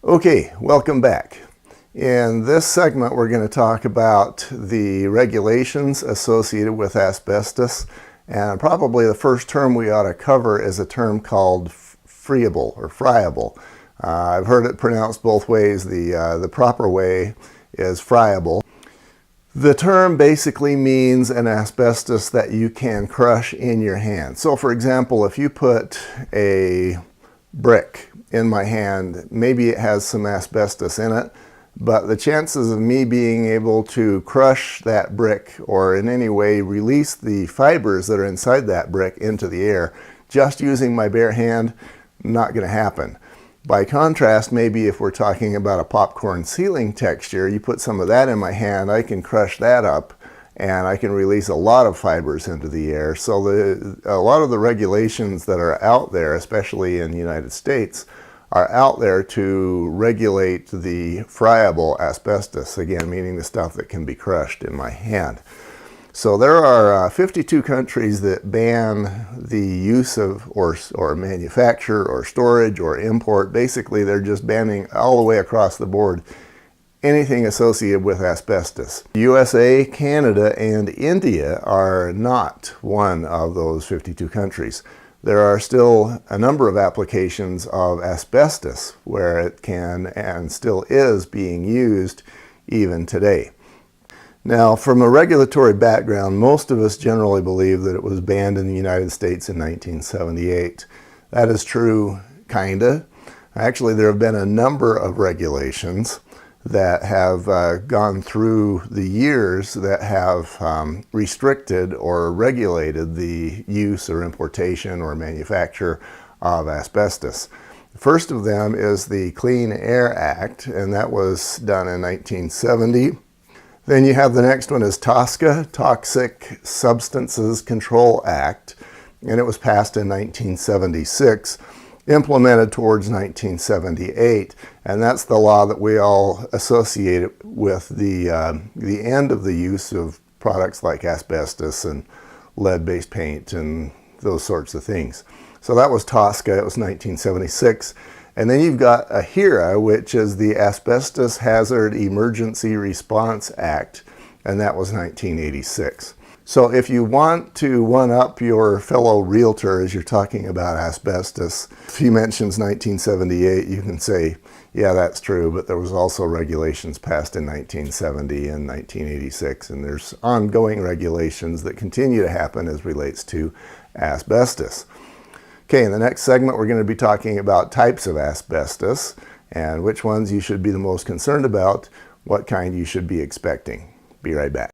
Okay, welcome back. In this segment, we're going to talk about the regulations associated with asbestos, and probably the first term we ought to cover is a term called friable or friable. I've heard it pronounced both ways. The proper way is friable. The term basically means an asbestos that you can crush in your hand. So for example, if you put a brick in my hand, maybe it has some asbestos in it, but the chances of me being able to crush that brick or in any way release the fibers that are inside that brick into the air just using my bare hand, not going to happen. By contrast, maybe if we're talking about a popcorn ceiling texture, you put some of that in my hand, I can crush that up and I can release a lot of fibers into the air. So a lot of the regulations that are out there, especially in the United States, are out there to regulate the friable asbestos, again, meaning the stuff that can be crushed in my hand. So there are 52 countries that ban the use of or manufacture or storage or import. Basically, they're just banning all the way across the board anything associated with asbestos. USA, Canada, and India are not one of those 52 countries. There are still a number of applications of asbestos where it can and still is being used even today. Now, from a regulatory background, most of us generally believe that it was banned in the United States in 1978. That is true, kinda. Actually, there have been a number of regulations that have gone through the years that have restricted or regulated the use or importation or manufacture of asbestos. The first of them is the Clean Air Act, and that was done in 1970. Then you have the next one is TSCA, Toxic Substances Control Act, and it was passed in 1976. Implemented towards 1978, and that's the law that we all associate with the end of the use of products like asbestos and lead-based paint and those sorts of things. So that was TSCA, it was 1976. And then you've got AHERA, which is the Asbestos Hazard Emergency Response Act, and that was 1986. So if you want to one-up your fellow realtor as you're talking about asbestos, if he mentions 1978, you can say, yeah, that's true, but there was also regulations passed in 1970 and 1986, and there's ongoing regulations that continue to happen as relates to asbestos. Okay, in the next segment, we're going to be talking about types of asbestos and which ones you should be the most concerned about, what kind you should be expecting. Be right back.